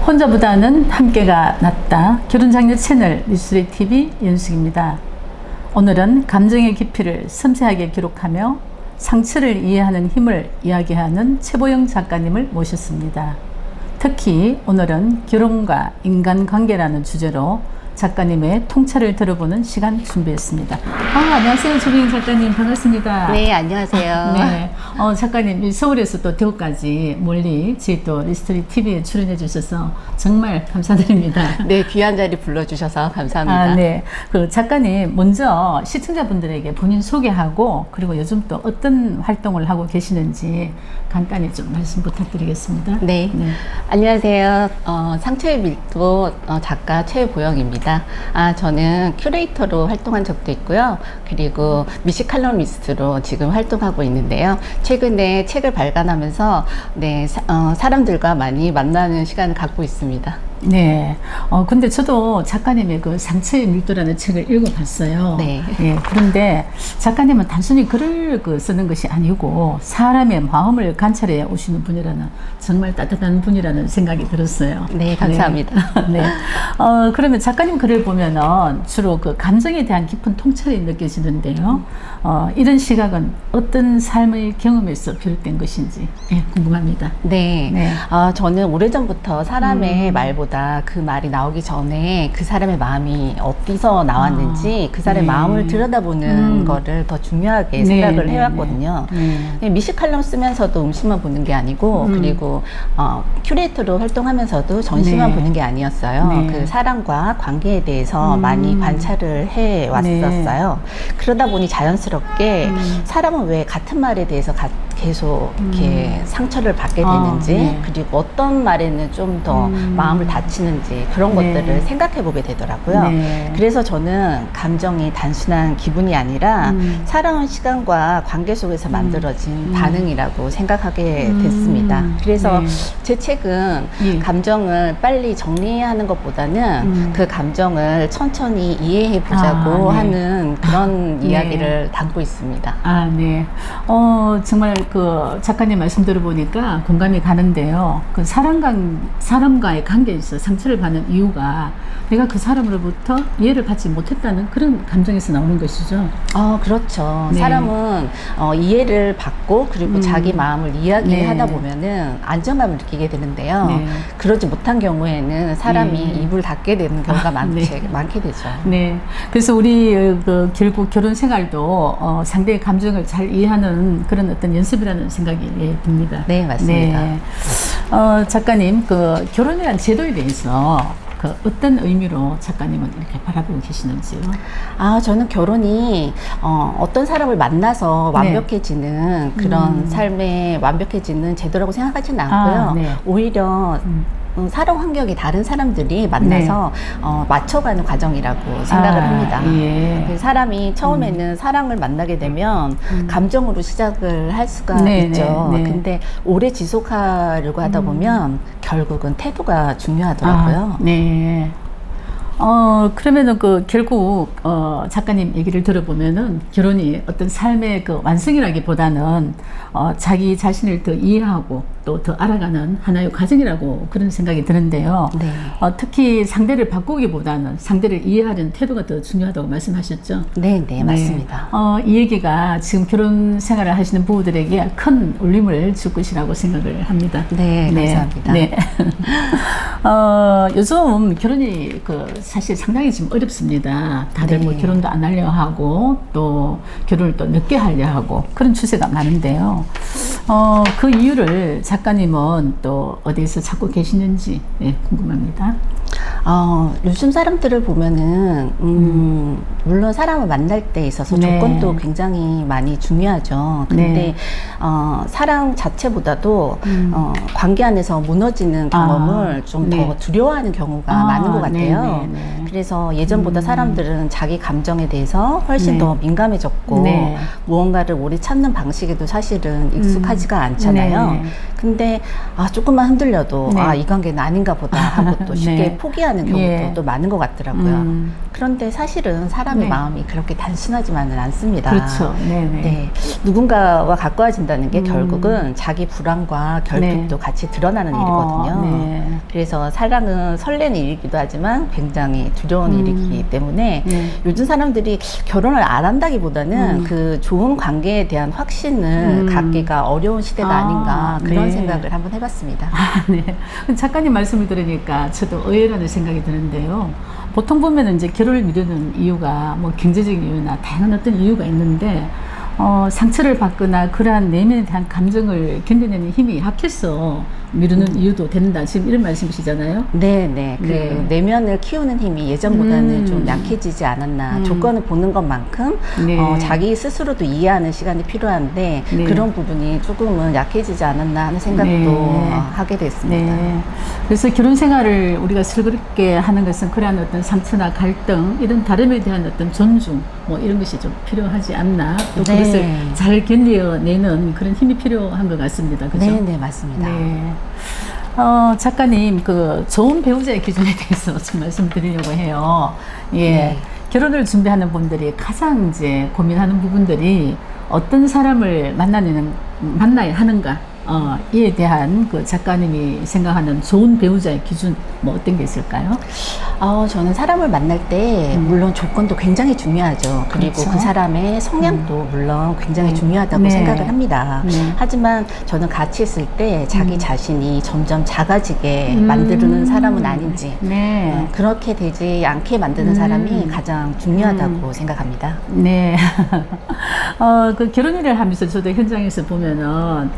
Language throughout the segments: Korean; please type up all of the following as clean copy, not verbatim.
혼자보다는 함께가 낫다. 결혼장려 채널 뉴스리 TV 연숙입니다. 오늘은 감정의 깊이를 섬세하게 기록하며 상처를 이해하는 힘을 이야기하는 최보영 작가님을 모셨습니다. 특히 오늘은 결혼과 인간관계라는 주제로 작가님의 통찰을 들어보는 시간 준비했습니다. 안녕하세요. 조빈 작가님 반갑습니다. 네, 안녕하세요. 네, 작가님 서울에서 또 대구까지 멀리 저희 또 리스토리 TV에 출연해 주셔서 정말 감사드립니다. 네, 귀한 자리 불러주셔서 감사합니다. 네, 그 작가님 먼저 시청자분들에게 본인 소개하고 그리고 요즘 또 어떤 활동을 하고 계시는지 간단히 좀 말씀 부탁드리겠습니다. 네, 안녕하세요. 상처의 밀도 작가 최보영입니다. 저는 큐레이터로 활동한 적도 있고요. 그리고 미식 칼럼니스트로 지금 활동하고 있는데요. 최근에 책을 발간하면서 사람들과 많이 만나는 시간을 갖고 있습니다. 네. 근데 저도 작가님의 그 상처의 밀도라는 책을 읽어봤어요. 네. 그런데 작가님은 단순히 글을 쓰는 것이 아니고 사람의 마음을 관찰해 오시는 분이라는 정말 따뜻한 분이라는 생각이 들었어요. 네, 감사합니다. 네. 그러면 작가님 글을 보면은 주로 그 감정에 대한 깊은 통찰이 느껴지는데요. 이런 시각은 어떤 삶의 경험에서 비롯된 것인지 궁금합니다. 네. 저는 오래전부터 사람의 말보다 그 말이 나오기 전에 그 사람의 마음이 어디서 나왔는지 그 사람의 마음을 들여다보는 거를 더 중요하게 생각을 해왔거든요. 미식 칼럼 쓰면서도 음식만 보는 게 아니고 그리고 큐레이터로 활동하면서도 전시만 보는 게 아니었어요. 그 사람과 관계에 대해서 많이 관찰을 해왔었어요. 그러다 보니 자연스럽게 사람은 왜 같은 말에 대해서 계속 이렇게 상처를 받게 되는지 그리고 어떤 말에는 좀 더 마음을 다치는지 그런 것들을 생각해 보게 되더라고요. 그래서 저는 감정이 단순한 기분이 아니라 살아온 시간과 관계 속에서 만들어진 반응이라고 생각하게 됐습니다. 그래서 제 책은 감정을 빨리 정리하는 것보다는 그 감정을 천천히 이해해 보자고 하는 그런 이야기를 담고 있습니다. 정말 그 작가님 말씀 들어보니까 공감이 가는데요. 그 사람과의 관계에서 상처를 받는 이유가 내가 그 사람으로부터 이해를 받지 못했다는 그런 감정에서 나오는 것이죠. 그렇죠. 사람은 이해를 받고 그리고 자기 마음을 이야기하다 보면은 안정감을 느끼게 되는데요. 그러지 못한 경우에는 사람이 입을 닫게 되는 경우가 많게 되죠. 그래서 우리 결국 결혼 생활도 상대의 감정을 잘 이해하는 그런 어떤 연습이라는 생각이 듭니다. 네, 맞습니다. 작가님, 그 결혼이라는 제도에 대해서 어떤 의미로 작가님은 이렇게 바라보고 계시는지요? 저는 결혼이 어떤 사람을 만나서 완벽해지는 그런 삶에 완벽해지는 제도라고 생각하지는 않고요. 오히려 살아 환경이 다른 사람들이 만나서 맞춰가는 과정이라고 생각을 합니다. 사람이 처음에는 사랑을 만나게 되면 감정으로 시작을 할 수가 있죠. 근데 오래 지속하려고 하다 보면 결국은 태도가 중요하더라고요. 그러면은 결국 작가님 얘기를 들어보면은 결혼이 어떤 삶의 그 완성이라기보다는 자기 자신을 더 이해하고 또 더 알아가는 하나의 과정이라고 그런 생각이 드는데요. 특히 상대를 바꾸기보다는 상대를 이해하려는 태도가 더 중요하다고 말씀하셨죠? 네, 맞습니다. 이 얘기가 지금 결혼 생활을 하시는 부부들에게 큰 울림을 줄 것이라고 생각을 합니다. 감사합니다. 요즘 결혼이 사실 상당히 지금 어렵습니다. 다들 뭐 결혼도 안 하려 하고 또 결혼을 또 늦게 하려 하고 그런 추세가 많은데요. 그 이유를 작가님은 또 어디에서 찾고 계시는지 궁금합니다. 요즘 사람들을 보면은 물론 사람을 만날 때 있어서 조건도 굉장히 많이 중요하죠. 근데 사랑 자체보다도 관계 안에서 무너지는 경험을 좀 더 두려워하는 경우가 많은 것 같아요. 그래서 예전보다 사람들은 자기 감정에 대해서 훨씬 네. 더 민감해졌고 네. 무언가를 오래 찾는 방식에도 사실은 익숙하지가 않잖아요. 네. 근데 조금만 흔들려도 네. 이 관계는 아닌가 보다 하고 또 쉽게 네. 포기하는 경우도 예. 또 많은 것 같더라고요. 그런데 사실은 사람의 네. 마음이 그렇게 단순하지만은 않습니다. 그렇죠. 네네. 네. 누군가와 가까워진다는 게 결국은 자기 불안과 결핍도 네. 같이 드러나는 일이거든요. 네. 그래서 사랑은 설레는 일이기도 하지만 굉장히 두려운 일이기 때문에 네. 요즘 사람들이 결혼을 안 한다기보다는 그 좋은 관계에 대한 확신을 갖기가 어려운 시대가 아닌가 그런 네. 생각을 한번 해봤습니다. 네. 작가님 말씀을 들으니까 저도 의외라는 생각이 드는데요. 보통 보면 이제 결혼을 미루는 이유가 뭐 경제적인 이유나 다양한 어떤 이유가 있는데, 상처를 받거나 그러한 내면에 대한 감정을 견뎌내는 힘이 약해서 미루는 이유도 된다. 지금 이런 말씀이시잖아요. 네네. 그 네. 내면을 키우는 힘이 예전보다는 좀 약해지지 않았나. 조건을 보는 것만큼 네. 자기 스스로도 이해하는 시간이 필요한데 네. 그런 부분이 조금은 약해지지 않았나 하는 생각도 네. 하게 됐습니다. 네. 그래서 결혼 생활을 우리가 슬그럽게 하는 것은 그러한 어떤 상처나 갈등, 이런 다름에 대한 어떤 존중, 뭐 이런 것이 좀 필요하지 않나. 또 네. 그것을 잘 견뎌내는 그런 힘이 필요한 것 같습니다. 그죠? 네네, 맞습니다. 네. 작가님, 그 좋은 배우자의 기준에 대해서 좀 말씀드리려고 해요. 예. 네. 결혼을 준비하는 분들이 가장 이제 고민하는 부분들이 어떤 사람을 만나야 하는가, 이에 대한 그 작가님이 생각하는 좋은 배우자의 기준, 뭐 어떤 게 있을까요? 저는 사람을 만날 때 물론 조건도 굉장히 중요하죠. 그리고 그렇죠. 그 사람의 성향도 물론 굉장히 중요하다고 네. 생각을 합니다. 네. 하지만 저는 같이 있을 때 자기 자신이 점점 작아지게 만드는 사람은 아닌지 네. 그렇게 되지 않게 만드는 사람이 가장 중요하다고 생각합니다. 네. 그 결혼 일을 하면서 저도 현장에서 보면은,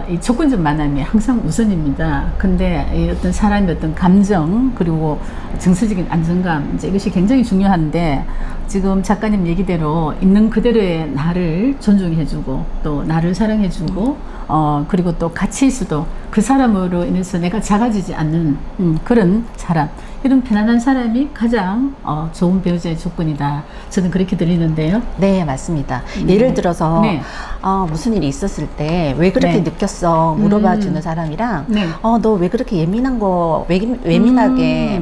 이 조건적 만남이 항상 우선입니다. 근데 이 어떤 사람의 어떤 감정, 그리고 정서적인 안정감, 이제 이것이 굉장히 중요한데, 지금 작가님 얘기대로 있는 그대로의 나를 존중해주고, 또 나를 사랑해주고, 그리고 또 같이 있어도 그 사람으로 인해서 내가 작아지지 않는 그런 사람, 이런 편안한 사람이 가장 좋은 배우자의 조건이다. 저는 그렇게 들리는데요. 네, 맞습니다. 예를 들어서 네. 무슨 일이 있었을 때 왜 그렇게 네. 느꼈어 물어봐 주는 사람이랑 네. 너 왜 그렇게 예민하게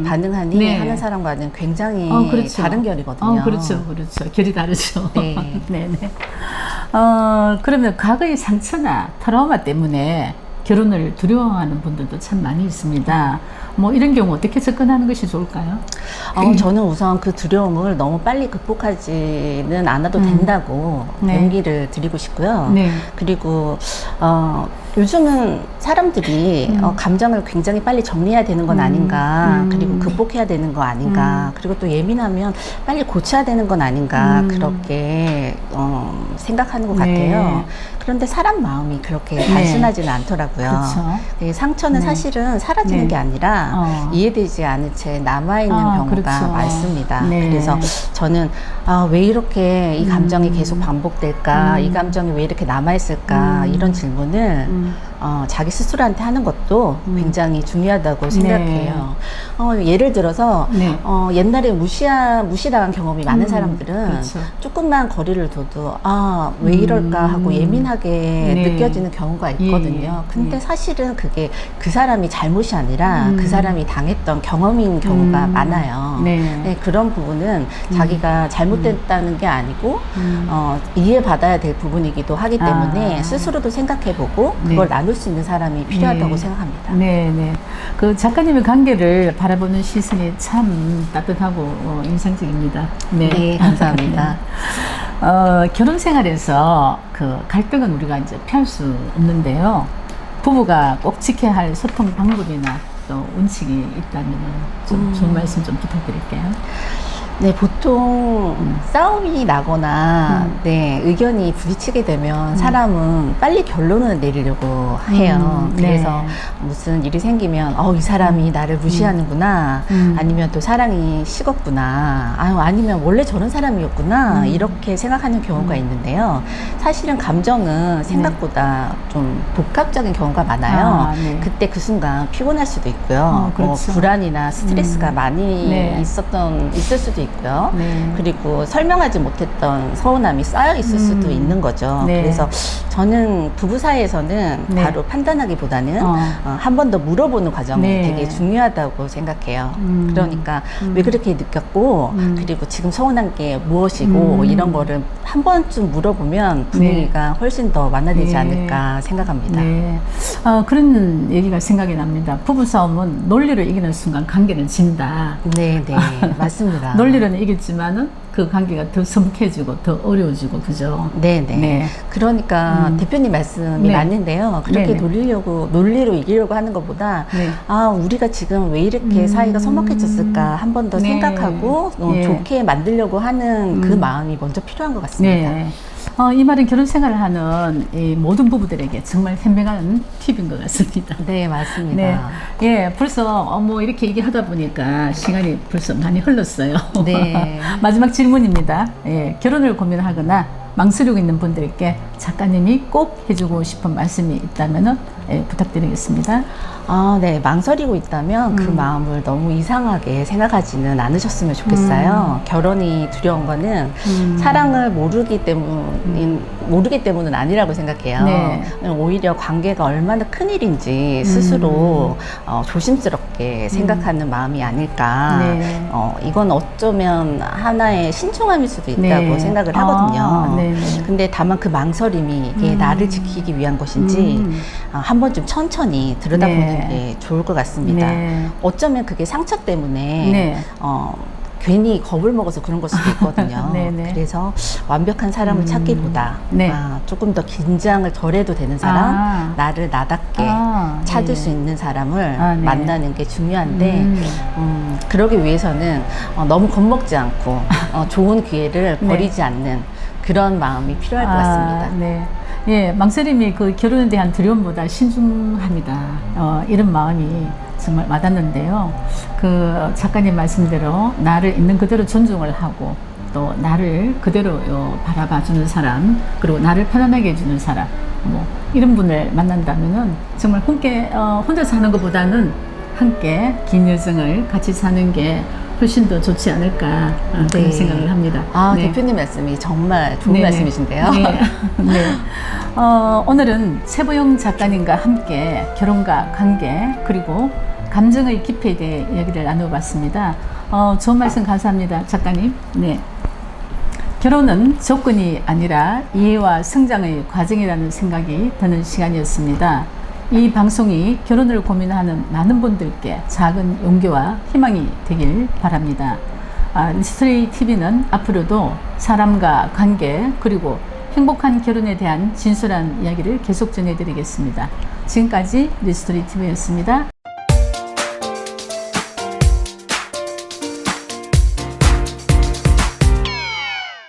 반응하니 네. 하는 사람과는 굉장히 그렇죠. 다른 결이거든요. 그렇죠. 결이 다르죠. 네. 네네. 그러면 과거의 상처나 트라우마 때문에 결혼을 두려워하는 분들도 참 많이 있습니다. 뭐 이런 경우 어떻게 접근하는 것이 좋을까요? 저는 우선 그 두려움을 너무 빨리 극복하지는 않아도 된다고 네. 용기를 드리고 싶고요. 네. 그리고 요즘은 사람들이 감정을 굉장히 빨리 정리해야 되는 건 아닌가, 그리고 극복해야 되는 거 아닌가, 그리고 또 예민하면 빨리 고쳐야 되는 건 아닌가, 그렇게 생각하는 것 네. 같아요. 그런데 사람 마음이 그렇게 단순하지는 않더라고요. 그렇죠. 네, 상처는 사실은 사라지는 네. 게 아니라 이해되지 않은 채 남아있는 경우가 그렇죠. 많습니다. 네. 그래서 저는 왜 이렇게 이 감정이 계속 반복될까, 이 감정이 왜 이렇게 남아있을까, 이런 질문을 자기 스스로한테 하는 것도 굉장히 중요하다고 생각해요. 예를 들어서 네. 옛날에 무시당한 경험이 많은 사람들은 그렇죠. 조금만 거리를 둬도 왜 이럴까 하고 예민하게 네. 느껴지는 경우가 있거든요. 예. 근데 사실은 그게 그 사람이 잘못이 아니라 그 사람이 당했던 경험인 경우가 많아요. 네. 네, 그런 부분은 자기가 잘못됐다는 게 아니고 이해받아야 될 부분이기도 하기 때문에 스스로도 생각해보고 그걸 네. 나눌 수 있는 사람이 필요하다고 네. 생각합니다. 네, 네. 그 작가님의 관계를 바라보는 시선이 참 따뜻하고 인상적입니다. 네, 감사합니다. 결혼 생활에서 그 갈등은 우리가 이제 피할 수 없는데요. 부부가 꼭 지켜야 할 소통 방법이나 또 원칙이 있다면 좀 좋은 말씀 좀 부탁드릴게요. 네, 보통 싸움이 나거나 네, 의견이 부딪히게 되면 사람은 빨리 결론을 내리려고 해요. 그래서 네. 무슨 일이 생기면 이 사람이 나를 무시하는구나, 아니면 또 사랑이 식었구나, 아니면 원래 저런 사람이었구나, 이렇게 생각하는 경우가 있는데요. 사실은 감정은 생각보다 좀 복합적인 경우가 많아요. 네. 그때 그 순간 피곤할 수도 있고요. 그렇죠. 불안이나 스트레스가 많이 네. 있을 수도 있고요. 네. 그리고 설명하지 못했던 서운함이 쌓여 있을 수도 있는 거죠. 네. 그래서 저는 부부 사이에서는 네. 바로 판단하기보다는 한 번 더 물어보는 과정이 네. 되게 중요하다고 생각해요. 그러니까 왜 그렇게 느꼈고 그리고 지금 서운한 게 무엇이고 이런 거를 한 번쯤 물어보면 분위기가 훨씬 더 완화되지 네. 않을까 생각합니다. 네. 그런 얘기가 생각이 납니다. 부부싸움은 논리로 이기는 순간 관계는 진다. 네, 네, 맞습니다. 논리로는 이기지만은 그 관계가 더 섬뜩해지고 더 어려워지고 그죠? 네, 네. 네. 그러니까 대표님 말씀이 네. 맞는데요. 그렇게 네네. 논리로 이기려고 하는 것보다 네. 우리가 지금 왜 이렇게 사이가 서먹해졌을까 한 번 더 네. 생각하고 예. 좋게 만들려고 하는 그 마음이 먼저 필요한 것 같습니다. 네. 이 말은 결혼 생활을 하는 이 모든 부부들에게 정말 현명한 팁인 것 같습니다. 네, 맞습니다. 네. 예, 벌써 뭐 이렇게 얘기하다 보니까 시간이 벌써 많이 흘렀어요. 네. 마지막 질문입니다. 예, 결혼을 고민하거나 망설이고 있는 분들께 작가님이 꼭 해주고 싶은 말씀이 있다면은 부탁드리겠습니다. 네, 망설이고 있다면 그 마음을 너무 이상하게 생각하지는 않으셨으면 좋겠어요. 결혼이 두려운 거는 사랑을 모르기 때문은 아니라고 생각해요. 네. 오히려 관계가 얼마나 큰일인지 스스로 조심스럽게 생각하는 마음이 아닐까. 네. 이건 어쩌면 하나의 신중함일 수도 있다고 네. 생각을 하거든요. 네. 근데 다만 그 망설임이 이게 나를 지키기 위한 것인지 한 번쯤 천천히 들여다보는 네. 게 좋을 것 같습니다. 네. 어쩌면 그게 상처 때문에 네. 괜히 겁을 먹어서 그런 걸 수도 있거든요. 네, 네. 그래서 완벽한 사람을 찾기보다 네. 조금 더 긴장을 덜해도 되는 사람, 나를 나답게 찾을 네. 수 있는 사람을 네. 만나는 게 중요한데 그러기 위해서는 너무 겁먹지 않고 좋은 기회를 네. 버리지 않는 그런 마음이 필요할 것 같습니다. 네. 예, 망설임이 그 결혼에 대한 두려움보다 신중합니다. 이런 마음이 정말 와닿는데요. 그 작가님 말씀대로 나를 있는 그대로 존중을 하고 또 나를 그대로 바라봐주는 사람, 그리고 나를 편안하게 해주는 사람, 뭐 이런 분을 만난다면은 정말 혼자 사는 것보다는 함께 긴 여정을 같이 사는 게 훨씬 더 좋지 않을까 그런 네. 생각을 합니다. 네. 대표님 말씀이 정말 좋은 네네. 말씀이신데요. 네. 네. 오늘은 최보영 작가님과 함께 결혼과 관계 그리고 감정의 깊이에 대해 이야기를 나눠봤습니다. 좋은 말씀 감사합니다, 작가님. 네. 결혼은 조건이 아니라 이해와 성장의 과정이라는 생각이 드는 시간이었습니다. 이 방송이 결혼을 고민하는 많은 분들께 작은 용기와 희망이 되길 바랍니다. 리스토리 TV는 앞으로도 사람과 관계 그리고 행복한 결혼에 대한 진솔한 이야기를 계속 전해드리겠습니다. 지금까지 리스토리 TV였습니다.